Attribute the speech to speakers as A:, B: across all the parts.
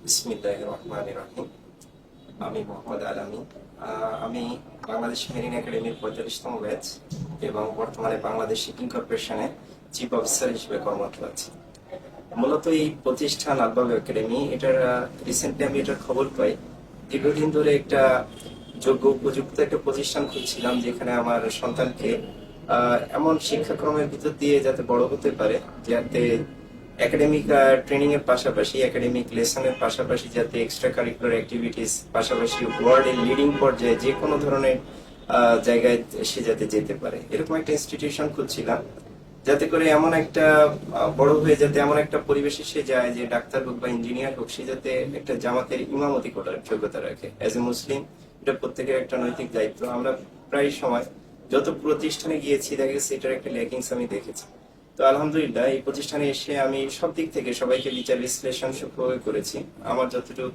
A: বিসমিল্লাহির রহমানির রহিম। আমি মোহাম্মদ আলামী। আমি বাংলাদেশ মেরিন একাডেমির 45তম ব্যাচ এবং বর্তমানে বাংলাদেশ শিপিং কর্পোরেশনে চিফ অফিসার হিসেবে কর্মরত আছি। মূলত এই প্রতিষ্ঠান আলবাব একাডেমি, এটার রিসেন্টলি আমি এটার খবর পাই। দীর্ঘদিন ধরে একটা যোগ্য উপযুক্ত একটা প্রতিষ্ঠান খুঁজছিলাম, যেখানে আমার সন্তানকে এমন শিক্ষাক্রমের ভিতর দিয়ে যাতে বড় হতে পারে, যাতে একাডেমিক ট্রেনিং এর পাশাপাশি একাডেমিক লেসনের পাশাপাশি যাতে এক্সট্রা কারিকুলার অ্যাক্টিভিটিস পাশাপাশি ওয়ার্ল্ডের লিডিং পর্যায়ে যে কোনো ধরনের জায়গায় সে যাতে যেতে পারে, এরকম একটা ইনস্টিটিউশন খুঁজছিলাম, যাতে করে এমন একটা বড় হয়ে যাতে এমন একটা পরিবেশে সে যায় যে ডাক্তার হোক বা ইঞ্জিনিয়ার হোক, সে যাতে একটা জামাতের ইমামতি করার যোগ্যতা রাখে। অ্যাজ এ মুসলিম এটা প্রত্যেকের একটা নৈতিক দায়িত্ব। আমরা প্রায় সময় যত প্রতিষ্ঠানে গিয়েছি দেখা গেছে এটার একটা ল্যাকিংস আমি দেখেছি। তো আলহামদুলিল্লাহ এই প্রতিষ্ঠানে এসে আমি সব দিক থেকে সবাইকে বিচার বিশ্লেষণ সূক্ষ্মভাবে করেছি। আমার যতটুকু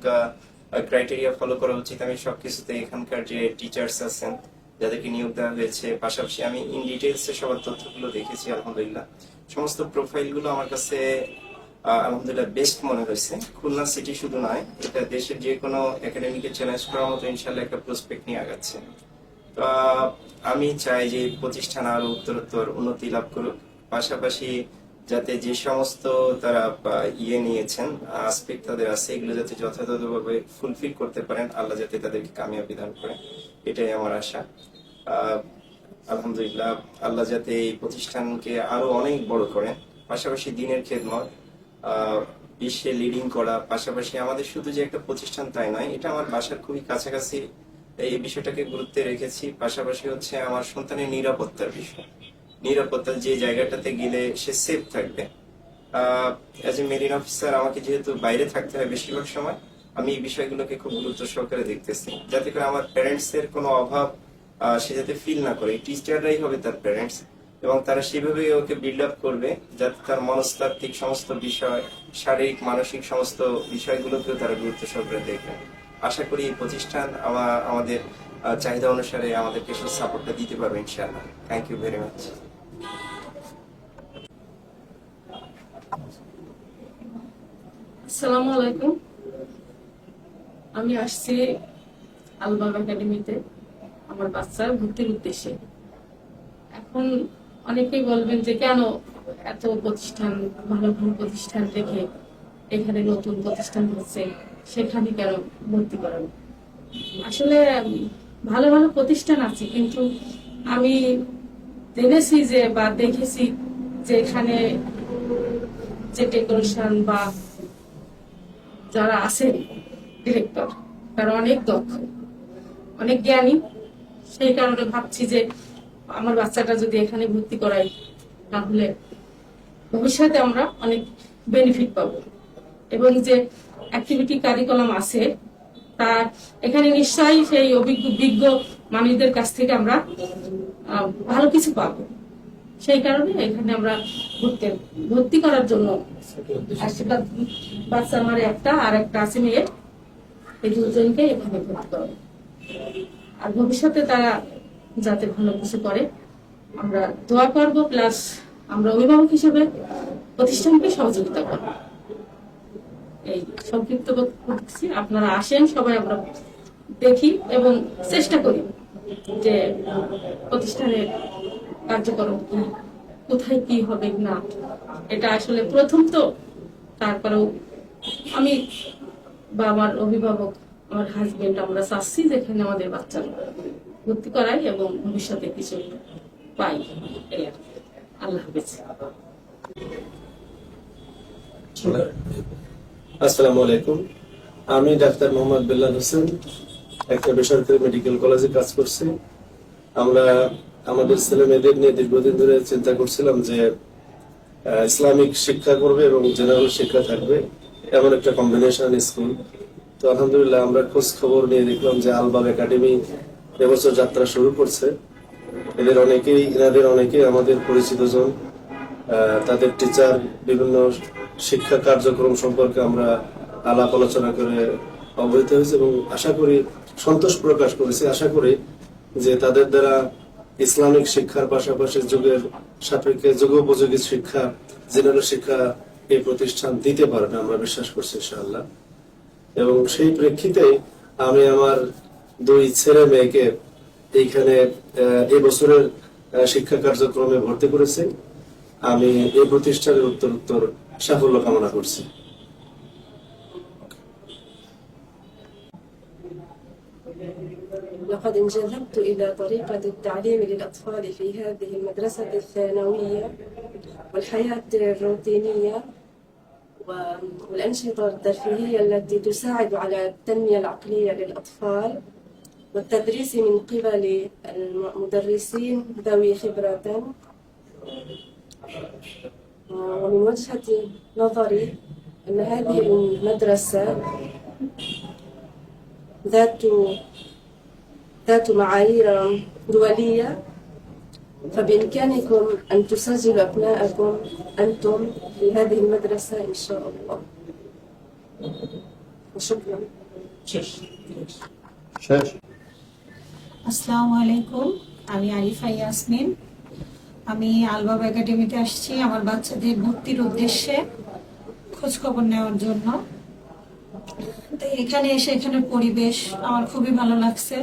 A: ক্রাইটেরিয়া ফলো করা উচিত আমি সবকিছুতে এখানকার যে টিচার্স আছেন যাদেরকে নিয়োগ দেওয়া হয়েছে, পাশাপাশি আমি ইন ডিটেলস সবার তথ্যগুলো দেখেছি। আলহামদুলিল্লাহ সমস্ত প্রোফাইলগুলো আমার কাছে আলহামদুলিল্লাহ বেস্ট মনে হয়েছে। খুলনা সিটি শুধু নয়, এটা দেশের যে কোনো একাডেমিকে চ্যালেঞ্জ করার মতো ইনশাল্লাহ একটা প্রসপেক্ট নিয়ে আগাচ্ছে। তো আমি চাই যে প্রতিষ্ঠান আরো উত্তরোত্তর উন্নতি লাভ করুক, পাশাপাশি যাতে যে সমস্ত তারা নিয়েছেন আসপেক্ট তাদের আছে, এগুলো যাতে যথাযথভাবে ফুলফিল করতে পারেন, আল্লাহ যাতে তাদেরকে কামিয়াবি দান করেন, এটাই আমার আশা। আলহামদুলিল্লাহ আল্লাহ যাতে এই প্রতিষ্ঠানকে আরো অনেক বড় করেন, পাশাপাশি দিনের খেদমত বিশ্বে লিডিং করা, পাশাপাশি আমাদের শুধু যে একটা প্রতিষ্ঠান তাই নয়, এটা আমার বাসার খুবই কাছাকাছি, এই বিষয়টাকে গুরুত্বে রেখেছি। পাশাপাশি হচ্ছে আমার সন্তানের নিরাপত্তার বিষয়, নিরাপত্তা যে জায়গাটাতে গেলে সে সেফ থাকবে। অ্যাজ এ মেরিন অফিসার আমাকে যেহেতু বাইরে থাকতে হয় বেশিরভাগ সময়, আমি এই বিষয়গুলোকে খুব গুরুত্ব সহকারে দেখতেছি, যাতে করে আমার প্যারেন্টস এর কোনো অভাব সে যাতে ফিল না করে। টিচাররাই হবে তার প্যারেন্টস, এবং তারা সেভাবে ওকে বিল্ড আপ করবে যাতে তার মনস্তাত্ত্বিক সমস্ত বিষয়, শারীরিক মানসিক সমস্ত বিষয়গুলোকেও তারা গুরুত্ব সহকারে দেখবে। আশা করি এই প্রতিষ্ঠান আমাদের চাহিদা অনুসারে আমাদেরকে সেই সাপোর্টটা দিতে পারবে ইনশাআল্লাহ। Thank you very much.
B: আসসালামু আলাইকুম। আমি আসছি আলবাব একাডেমিতে আমার বাচ্চার ভর্তির উদ্দেশ্যে। এখন অনেকেই বলবেন যে কেন এত প্রতিষ্ঠান, ভালো ভালো প্রতিষ্ঠান দেখে এখানে নতুন প্রতিষ্ঠান হচ্ছে, সেখানে কেন ভর্তি করানো? আসলে ভালো ভালো প্রতিষ্ঠান আছে, কিন্তু আমি জেনেছি যে বা দেখেছি যে এখানে যে ডেকোরেশন বা যারা আছেন ডিরেক্টর, তারা অনেক দক্ষ, অনেক জ্ঞানী। সেই কারণে ভাবছি যে আমার বাচ্চাটা যদি এখানে ভর্তি করাই, তাহলে ভবিষ্যতে আমরা অনেক বেনিফিট পাবো। এবং যে অ্যাক্টিভিটি কারিকুলাম আছে, তার এখানে নিশ্চয়ই সেই বিজ্ঞ মানুষদের কাছ থেকে আমরা ভালো কিছু পাবো। সেই কারণে এখানে আমরা ভর্তি করার জন্য বাচ্চা আমার একটা আর একটা আছে মেয়ে, এই দুজনকে এখানে ভর্তি করবো। আর ভবিষ্যতে তারা যাতে ভালো কিছু করে আমরা দোয়া করব, প্লাস আমরা অভিভাবক হিসেবে প্রতিষ্ঠানকে সহযোগিতা করব। এই সংক্ষিপ্ত করছি, আপনারা আসেন সবাই, আমরা দেখি এবং চেষ্টা করি যে প্রতিষ্ঠানের কার্যক্রম কি, কোথায় কি হবে না। এটা আসলে প্রথম তো, তারপরেও আমি বা আমার অভিভাবক, আমার হাজবেন্ড, আমরা চাচ্ছি যেখানে আমাদের বাচ্চা ভর্তি করাই এবং ভবিষ্যতে কিছু পাই। এই আর কি। আল্লাহ হাফেজ।
C: আসসালামু আলাইকুম। আমি ডাক্তার মোহাম্মদ বেলাল হোসেন, একটা বেসরকারি মেডিকেল কলেজে কাজ করছি। আমরা আমাদের ছেলে মেয়েদের নিয়ে দীর্ঘদিন ধরে চিন্তা করছিলাম যে ইসলামিক শিক্ষা করবে এবং জেনারেল শিক্ষা থাকবে, এমন একটা কম্বিনেশন স্কুল। তো আলহামদুলিল্লাহ আমরা খোঁজ খবর নিয়ে দেখলাম যে আলবাব একাডেমি এবছর যাত্রা শুরু করছে। এনাদের অনেকেই আমাদের পরিচিত জন, তাদের টিচার, বিভিন্ন শিক্ষা কার্যক্রম সম্পর্কে আমরা আলাপ আলোচনা করে অবহিত হয়েছে এবং আশা করি সন্তোষ প্রকাশ করেছি। আশা করি যে তাদের দ্বারা ইসলামিক শিক্ষার পাশাপাশি যুগের সাপেক্ষে যুগোপযোগী শিক্ষা, জেনারেল শিক্ষা এই প্রতিষ্ঠান দিতে পারবে, আমরা বিশ্বাস করছি ইনশাআল্লাহ। এবং সেই প্রেক্ষিতে আমি আমার 2 ছেলে মেয়েকে এইখানে এই বছরের শিক্ষা কার্যক্রমে ভর্তি করেছি। আমি এই প্রতিষ্ঠানের উত্তরোত্তর সাফল্য কামনা করছি।
D: لقد انجذبت إلى طريقة التعليم للأطفال في هذه المدرسة الثانوية والحياة الروتينية والأنشطة الترفيهية التي تساعد على التنمية العقلية للأطفال والتدريس من قبل المدرسين ذوي خبرة. ومن وجهة نظري أن هذه المدرسة ذات معايير دولية، فبإمكانكم أن تسجلوا أبناءكم أنتم في هذه المدرسة إن شاء الله. وشكرا.
E: আসসালামু আলাইকুম, আমি আরিফা ইয়াসমিন। আমি আলবাব একাডেমিতে আসছি আমার বাচ্চাদের ভর্তির উদ্দেশ্যে খোঁজ খবর নেওয়ার জন্য। তো এখানে এসে এখানের পরিবেশ আমার খুবই ভালো লাগছে।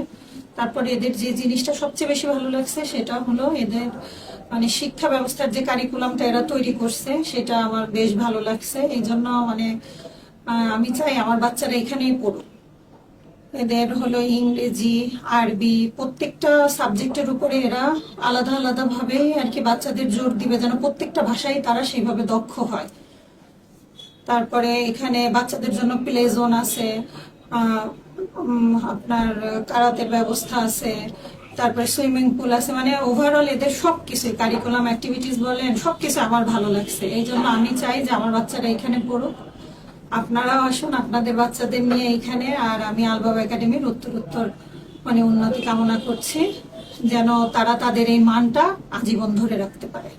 E: তারপরে এদের যে জিনিসটা সবচেয়ে বেশি ভালো লাগছে সেটা হলো এদের মানে শিক্ষা ব্যবস্থার যে কারিকুলামটা এরা তৈরি করছে সেটা আমার বেশ ভালো লাগছে। এই জন্য মানে আমি চাই আমার বাচ্চারা এখানেই পড়ুক। এদের হলো ইংরেজি, আরবি প্রত্যেকটা সাবজেক্টের উপরে এরা আলাদা আলাদা ভাবে আর কি বাচ্চাদের জোর দিবে যেন প্রত্যেকটা ভাষায় তারা সেইভাবে দক্ষ হয়। তারপরে এখানে বাচ্চাদের জন্য প্লে জোন আছে, আপনার কারাতের ব্যবস্থা আছে, তারপরে সুইমিং পুল আছে। মানে ওভারঅল এদের সবকিছু কারিকুলাম অ্যাক্টিভিটিস বলেন সবকিছু আমার ভালো লাগছে। এই জন্য আমি চাই যে আমার বাচ্চারা এখানে পড়ুক। আপনারাও আসুন আপনাদের বাচ্চাদের নিয়ে এখানে। আর আমি আলবাব একাডেমির উত্তরোত্তর মানে উন্নতি কামনা করছি, যেন তারা তাদের এই মানটা আজীবন ধরে রাখতে পারে।